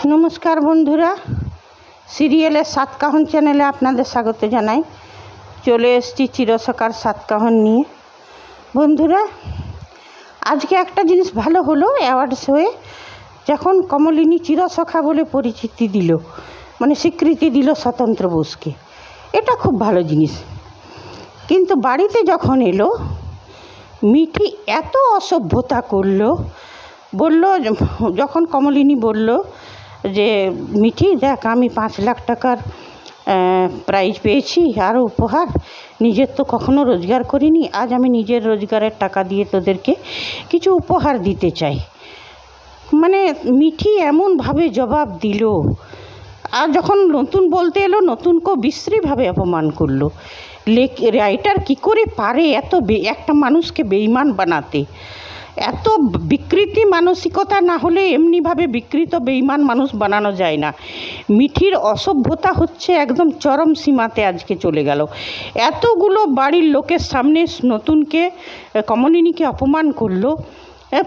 নমস্কার বন্ধুরা, সিরিয়ালের সাতকাহন চ্যানেলে আপনাদের স্বাগত জানাই। চলে এসেছি চিরসখার সাতকাহন নিয়ে। বন্ধুরা, আজকে একটা জিনিস ভালো হলো, অ্যাওয়ার্ড শোয়ে যখন কমলিনী চিরসখা বলে পরিচিতি দিল, মানে স্বীকৃতি দিল স্বতন্ত্র বোসকে, এটা খুব ভালো জিনিস। কিন্তু বাড়িতে যখন এলো, মিঠি এত অসভ্যতা করলো, বলল, যখন কমলিনী বলল যে মিঠি দেখ, আমি 5 লাখ টাকার প্রাইজ পেয়েছি আরও উপহার, নিজের তো কখনো রোজগার করিনি, আজ আমি নিজের রোজগারের টাকা দিয়ে তোদেরকে কিছু উপহার দিতে চাই। মানে মিঠি এমনভাবে জবাব দিল, আর যখন নতুন বলতে এলো, নতুনকেও বিশ্রীভাবে অপমান করলো। রাইটার কি করে পারে এত একটা মানুষকে বেঈমান বানাতে? এত বিকৃতি মানসিকতা না হলে এমনিভাবে বিকৃত বেঈমান মানুষ বানানো যায় না। মিঠির অসভ্যতা হচ্ছে একদম চরম সীমাতে আজকে চলে গেল। এতগুলো বাড়ির লোকের সামনে নতুনকে, কমলিনীকে অপমান করলো।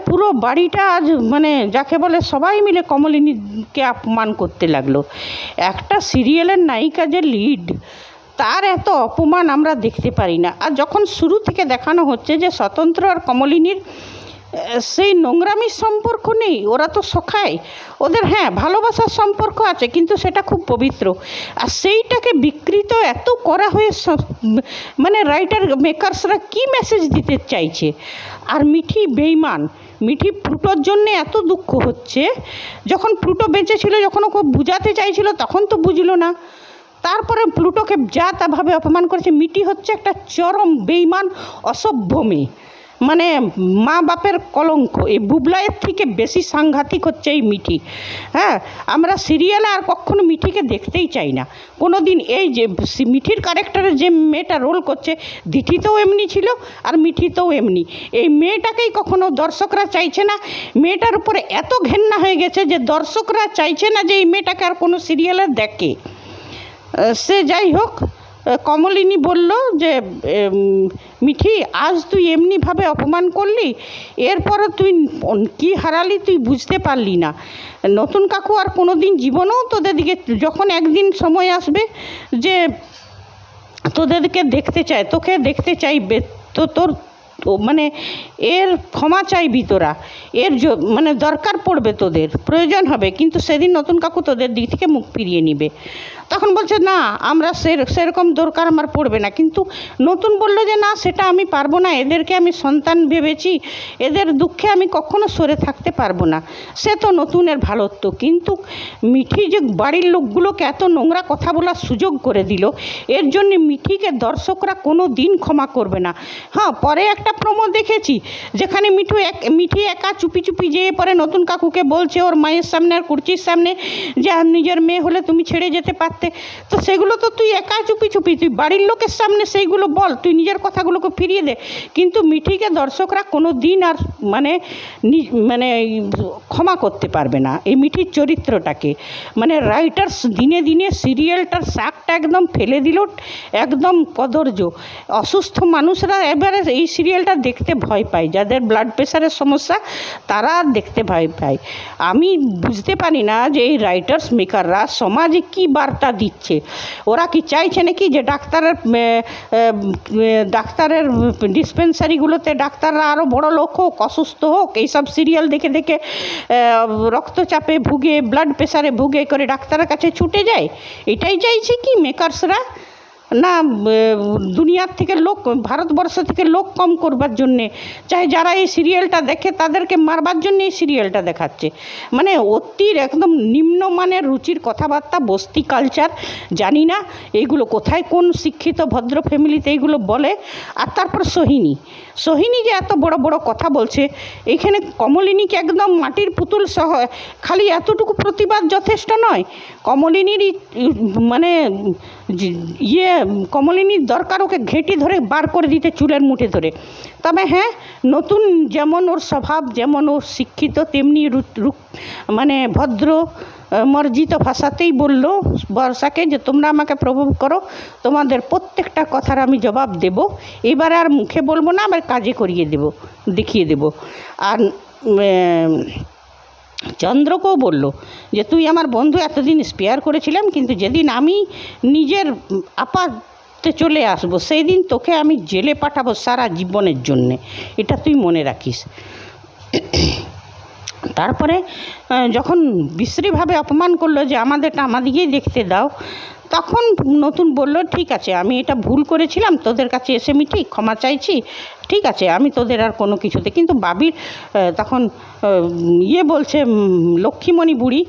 পুরো বাড়িটা আজ মানে যাকে বলে সবাই মিলে কমলিনীকে অপমান করতে লাগলো। একটা সিরিয়ালের নায়িকা যে লিড, তার এত অপমান আমরা দেখতে পারি না। আর যখন শুরু থেকে দেখানো হচ্ছে যে স্বতন্ত্র আর কমলিনীর সেই নোংরামির সম্পর্ক নেই, ওরা তো সখায়, ওদের ভালোবাসার সম্পর্ক আছে, কিন্তু সেটা খুব পবিত্র। আর সেইটাকে বিকৃত এত করা হয়ে মানে রাইটার মেকার্সরা কি মেসেজ দিতে চাইছে? আর মিঠি বেঈমান, মিঠি প্লুটোর জন্যে এত দুঃখ হচ্ছে। যখন প্লুটো বেঁচে ছিল, যখন ওকে বুঝাতে চাইছিল, তখন তো বুঝলো না। তারপরে প্লুটোকে যা তাভাবে অপমান করেছে। মিঠি হচ্ছে একটা চরম বেঈমান অসভ্য মেয়ে, মানে মা বাপের কলঙ্ক। এই বুবলাইয়ের থেকে বেশি সাংঘাতিক হচ্ছে এই মিঠি। আমরা সিরিয়ালে আর কখনো মিঠিকে দেখতেই চাই না কোনো দিন। এই যে মিঠির ক্যারেক্টারে যে মেয়েটা রোল করছে, দিঠিতেও এমনি ছিল আর মিঠিতেও এমনি। এই মেয়েটাকেই কখনো দর্শকরা চাইছে না। মেয়েটার উপরে এত ঘেন্না হয়ে গেছে যে দর্শকরা চাইছে না যে এই মেয়েটাকে আর কোনো সিরিয়ালে দেখে। সে যাই হোক, কমলিনী বলল যে মিঠি, আজ তুই এমনিভাবে অপমান করলি, এরপরও তুই কি হারালি তুই বুঝতে পারলি না। নতুন কাকু আর কোনো দিন জীবনেও তোদের দিকে, যখন একদিন সময় আসবে যে তোদেরকে দেখতে চায়, তোকে দেখতে চাইবে, তো তোর মানে এর ক্ষমা চাইবি তোরা, এর মানে দরকার পড়বে, তোদের প্রয়োজন হবে, কিন্তু সেদিন নতুন কাকু তোদের দিক থেকে মুখ ফিরিয়ে নিবে। তখন বলছে না, আমরা সেরকম দরকার আমার পড়বে না। কিন্তু নতুন বলল যে না, সেটা আমি পারবো না, এদেরকে আমি সন্তান ভেবেছি, এদের দুঃখে আমি কখনো সরে থাকতে পারবো না। সে তো নতুনের ভালোত্ব। কিন্তু মিঠি যে বাড়ির লোকগুলোকে এত নোংরা কথা বলার সুযোগ করে দিল, এর জন্য মিঠিকে দর্শকরা কোনো দিন ক্ষমা করবে না। পরে একটা প্রোমো দেখেছি যেখানে মিঠি একা চুপি চুপি যেয়ে পরে নতুন কাকুকে বলছে ওর মায়ের সামনে আর কুর্চির সামনে যে নিজের মেয়ে হলে তুমি ছেড়ে যেতে পারতে। তো সেগুলো তো তুই একা চুপি চুপি, তুই বাড়ির লোকের সামনে সেইগুলো বল, তুই নিজের কথাগুলোকে ফিরিয়ে দে। কিন্তু মিঠিকে দর্শকরা কোনো দিন আর মানে ক্ষমা করতে পারবে না এই মিঠির চরিত্রটাকে। মানে রাইটার্স দিনে দিনে সিরিয়ালটার শাকটা একদম ফেলে দিল, একদম কদর্য। অসুস্থ মানুষরা এবারে এই সিরিয়ালটা দেখতে ভয় পায়, যাদের ব্লাড প্রেশারের সমস্যা তারা দেখতে ভয় পায়। আমি বুঝতে পারি না যে এই রাইটার্স মেকাররা সমাজে কি বার্তা দিচ্ছে। ওরা কি চাইছে নাকি যে ডাক্তারের ডিসপেন্সারিগুলোতে ডাক্তাররা আরও বড় লোক হোক, অসুস্থ হোক, এইসব সিরিয়াল দেখে দেখে রক্তচাপে ভুগে, ব্লাড প্রেশারে ভুগে করে ডাক্তারের কাছে ছুটে যায়? এটাই চাইছে কি মেকার্সরা? না দুনিয়ার থেকে লোক, ভারতবর্ষ থেকে লোক কম করবার জন্যে, চাहे যারা এই সিরিয়ালটা দেখে তাদেরকে মারবার জন্য এই সিরিয়ালটা দেখাচ্ছে? মানে অতির একদম নিম্নমানের রুচির কথাবার্তা, বস্তি কালচার, জানি না এইগুলো কোথায় কোন শিক্ষিত ভদ্র ফ্যামিলিতে এইগুলো বলে। আর তারপর সোহিনী যে এত বড় বড় কথা বলছে, এখানে কমলিনীকে একদম মাটির পুতুল সহ, খালি এতটুকু প্রতিবাদ যথেষ্ট নয়। কমলিনীর মানে কমলিনীর দরকার ওকে ঘেঁটি ধরে বার করে দিতে চুলের মুঠে ধরে। তবে নতুন যেমন ওর স্বভাব, যেমন ওর শিক্ষিত, তেমনি মানে ভদ্র মর্জিত ভাষাতেই বলল বর্ষাকে যে তোমরা আমাকে প্রভোগ করো, তোমাদের প্রত্যেকটা কথার আমি জবাব দেব, এবারে আর মুখে বলবো না, আবার কাজে করিয়ে দেব, দেখিয়ে দেব। আর চন্দ্রকেও বলল যে তুই আমার বন্ধু, এতদিন স্পেয়ার করেছিলাম, কিন্তু যেদিন আমি নিজের আপাতে চলে আসবো সেই দিন তোকে আমি জেলে পাঠাবো সারা জীবনের জন্যে, এটা তুই মনে রাখিস। তারপরে যখন বিশ্রীভাবে অপমান করলো যে আমাদেরটা আমাদিকেই দেখতে দাও, তখন নতুন বলল ঠিক আছে আমি এটা ভুল করেছিলাম, তোদের কাছে এসে মিঠি ক্ষমা চাইছি, ঠিক আছে আমি তোদের আর কোনো কিছুতে। কিন্তু বাবির তখন বলছে লক্ষ্মীমণি বুড়ি,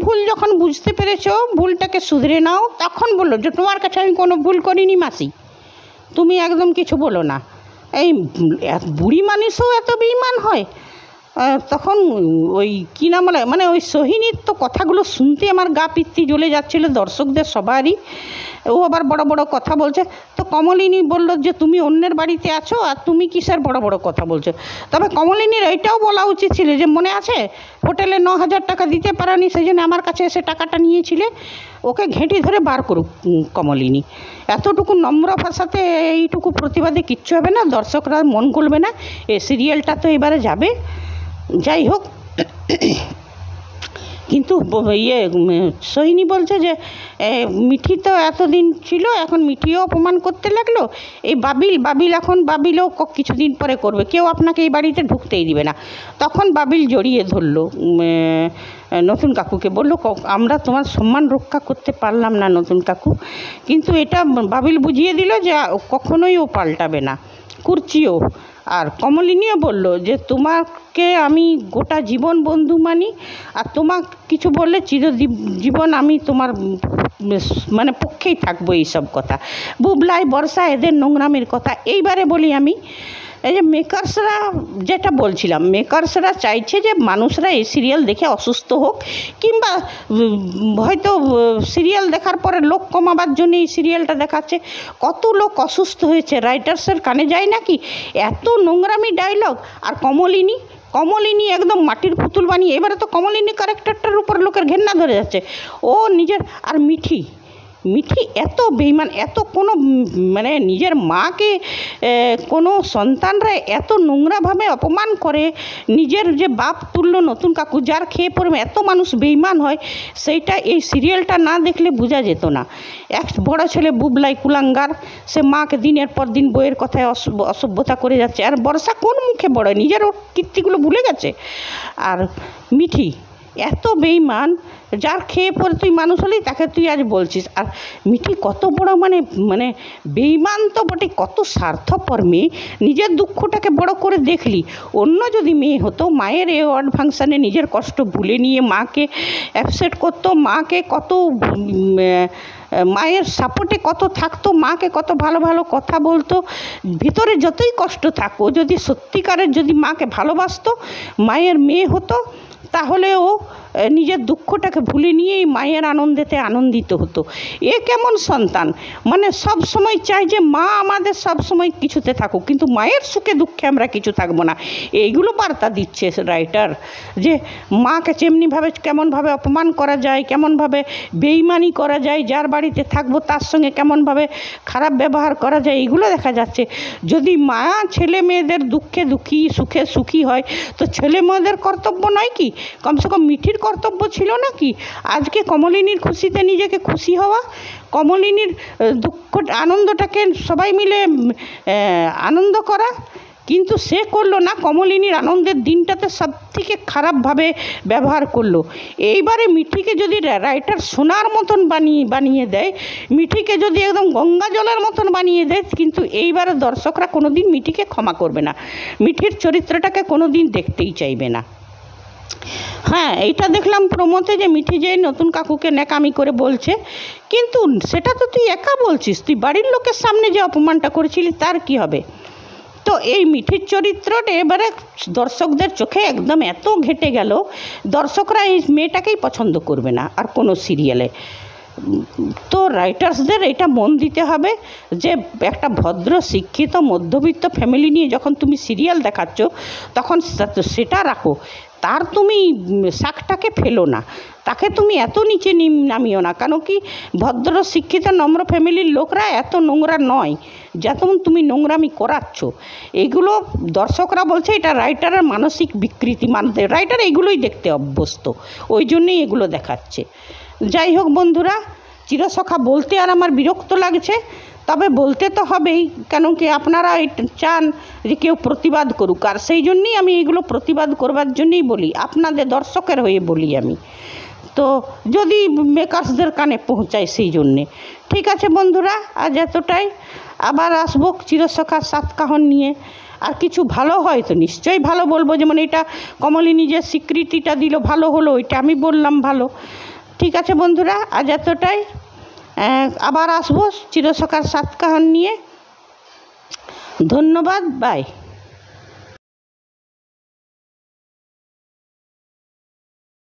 ভুল যখন বুঝতে পেরেছো ভুলটাকে শুধরে নাও। তখন বললো যে তোমার কাছে আমি কোনো ভুল করিনি মাসি, তুমি একদম কিছু বলো না। এই বুড়ি মানুষও এত বেঈমান হয়? তখন ওই কী নাম বলে, মানে ওই সোহিনীর তো কথাগুলো শুনতে আমার গা পিত্তি জ্বলে যাচ্ছিলো, দর্শকদের সবারই। ও আবার বড় বড় কথা বলছে। তো কমলিনী বলল যে তুমি অন্যের বাড়িতে আছো আর তুমি কিসের বড় বড় কথা বলছো। তবে কমলিনীর এইটাও বলা উচিত ছিল যে মনে আছে হোটেলে 9,000 টাকা দিতে পারানি, সেই জন্য আমার কাছে এসে টাকাটা নিয়েছিলে। ওকে ঘেঁটি ধরে বার করুক কমলিনী। এতটুকু নম্র ভাষাতে এইটুকু প্রতিবাদে কিচ্ছু হবে না, দর্শকরা মন গলবে না। এই সিরিয়ালটা তো এবারে যাবে। যাই হোক, কিন্তু সোহিনী বলছে যে মিঠি তো এতদিন ছিল, এখন মিঠিও অপমান করতে লাগলো। এই বাবিল এখন বাবিলও কিছুদিন পরে করবে, কেউ আপনাকে এই বাড়িতে ঢুকতেই দিবে না। তখন বাবিল জড়িয়ে ধরলো নতুন কাকুকে, বলল আমরা তোমার সম্মান রক্ষা করতে পারলাম না নতুন কাকু। কিন্তু এটা বাবিল বুঝিয়ে দিল যে কখনোই ও পাল্টাবে না, কুর্চিও। আর কমলিনীও বলল যে তোমাকে আমি গোটা জীবন বন্ধু মানি, আর তোমার কিছু বললে জীবন আমি তোমার মানে পক্ষেই থাকবো। এইসব কথা বুবলাই, বর্ষা, এদের নোংরামের কথা এইবারে বলি আমি। এই যে মেকার্সরা, যেটা বলছিলাম, মেকার্সরা চাইছে যে মানুষরা এই সিরিয়াল দেখে অসুস্থ হোক, কিংবা হয়তো সিরিয়াল দেখার পরে লোক কমাবার জন্য এই সিরিয়ালটা দেখাচ্ছে। কত লোক অসুস্থ হয়েছে, রাইটার্সের কানে যায় নাকি এত নোংরামি ডায়লগ। আর কমলিনী একদম মাটির পুতুল বানিয়ে, এবারে তো কমলিনী ক্যারেক্টারটার উপর লোকের ঘেন্না ধরে যাচ্ছে। ও নিজের, আর মিঠি এত বেঈমান, এত কোনো মানে নিজের মাকে কোনো সন্তানরা এত নোংরাভাবে অপমান করে, নিজের যে বাপ তুল্য নতুন কাকু, যার খেয়ে পড়বে এত মানুষ বেঈমান হয়, সেইটা এই সিরিয়ালটা না দেখলে বোঝা যেত না। এক বড় ছেলে বুবলাই কুলাঙ্গার, সে মাকে দিনের পর দিন বইয়ের কথায় অসভ্যতা করে যাচ্ছে। আর বর্ষা কোন মুখে বড়, নিজের ওর কীর্তিগুলো ভুলে গেছে। আর মিঠি এত বেঈমান, যার খেয়ে পরে তুই মানুষ হলেই তাকে তুই আজ বলছিস। আর মিঠি কত বড় মানে বেঈমান তো বটে, কত স্বার্থপর মেয়ে, নিজের দুঃখটাকে বড় করে দেখলি। অন্য যদি মেয়ে হতো, মায়ের অ্যাওয়ার্ড ফাংশানে নিজের কষ্ট ভুলে নিয়ে মাকে অ্যাপসেট করতো, মাকে কত মায়ের সাপোর্টে কত থাকতো, মাকে কত ভালো ভালো কথা বলতো। ভিতরে যতই কষ্ট থাকো, যদি সত্যিকারের যদি মাকে ভালোবাসতো, মায়ের মেয়ে হতো, তাহলে ও নিজের দুঃখটাকে ভুলে নিয়েই মায়ের আনন্দেতে আনন্দিত হতো। এ কেমন সন্তান, মানে সব সময় চাই যে মা আমাদের সব সময় কিছুতে থাকুক, কিন্তু মায়ের সুখে দুঃখে আমরা কিছু থাকবো না। এইগুলো বার্তা দিচ্ছে রাইটার, যে মাকে কেমনভাবে অপমান করা যায়, কেমনভাবে বেইমানি করা যায়, যার বাড়িতে থাকবো তার সঙ্গে কেমনভাবে খারাপ ব্যবহার করা যায়, এইগুলো দেখা যাচ্ছে। যদি মা ছেলে মেয়েদের দুঃখে দুঃখী, সুখে সুখী হয়, তো ছেলে মেয়েদের কর্তব্য নয় কি? কমসে কম মিঠির কর্তব্য ছিল না কি আজকে কমলিনীর খুশিতে নিজেকে খুশি হওয়া, কমলিনীর দুঃখ আনন্দটাকে সবাই মিলে আনন্দ করা? কিন্তু সে করলো না, কমলিনীর আনন্দের দিনটাতে সব থেকে খারাপভাবে ব্যবহার করলো। এইবারে মিঠিকে যদি রাইটার সোনার মতন বানিয়ে দেয়, মিঠিকে যদি একদম গঙ্গা জলের মতন বানিয়ে দেয়, কিন্তু এইবারে দর্শকরা কোনো দিন মিঠিকে ক্ষমা করবে না, মিঠির চরিত্রটাকে কোনো দিন দেখতেই চাইবে না। হ্যাঁ, এইটা দেখলাম প্রমোতে যে মিঠি যে নতুন কাকুকে ন্যাকামি করে বলছে, কিন্তু সেটা তো তুই একা বলছিস, তুই বাড়ির লোকের সামনে যে অপমানটা করেছিলি তার কি হবে? তো এই মিঠির চরিত্রটা এবারে দর্শকদের চোখে একদম এত ঘেঁটে গেল, দর্শকরা এই মেয়েটাকেই পছন্দ করবে না আর কোনো সিরিয়ালে। তো রাইটার্সদের এটা মন দিতে হবে যে একটা ভদ্র শিক্ষিত মধ্যবিত্ত ফ্যামিলি নিয়ে যখন তুমি সিরিয়াল দেখাচ্ছ, তখন সেটা রাখো, তার তুমি শাকটাকে ফেলো না, তাকে তুমি এত নিচে নামিও না। কেন কি ভদ্র শিক্ষিত নম্র ফ্যামিলির লোকরা এত নোংরা নয় যত তুমি নোংরামি করাচ্ছ। এগুলো দর্শকরা বলছে এটা রাইটারের মানসিক বিকৃতি, রাইটার এগুলোই দেখতে অভ্যস্ত, ওই জন্যই এগুলো দেখাচ্ছে। যাই হোক বন্ধুরা, চিরসখা বলতে আর আমার বিরক্ত লাগছে, তবে বলতে তো হবেই, কেন কি আপনারা চান যে কেউ প্রতিবাদ করুক, আর সেই জন্যই আমি এগুলো প্রতিবাদ করবার জন্যই বলি, আপনাদের দর্শকের হয়ে বলি আমি, তো যদি মেকার্সদের কানে পৌঁছায় সেই জন্যে। ঠিক আছে বন্ধুরা, আজ এতটাই। আবার আসবো চিরসখার 7 কাহন নিয়ে। আর কিছু ভালো হয় তো নিশ্চয়ই ভালো বলবো, যেমন এটা কমলিনী যে স্বীকৃতিটা দিল ভালো হলো, ওইটা আমি বললাম ভালো। ঠিক আছে বন্ধুরা, আজ এতটাই। আবার আসবো চিরসখার 7 কাহন নিয়ে। ধন্যবাদ, বাই।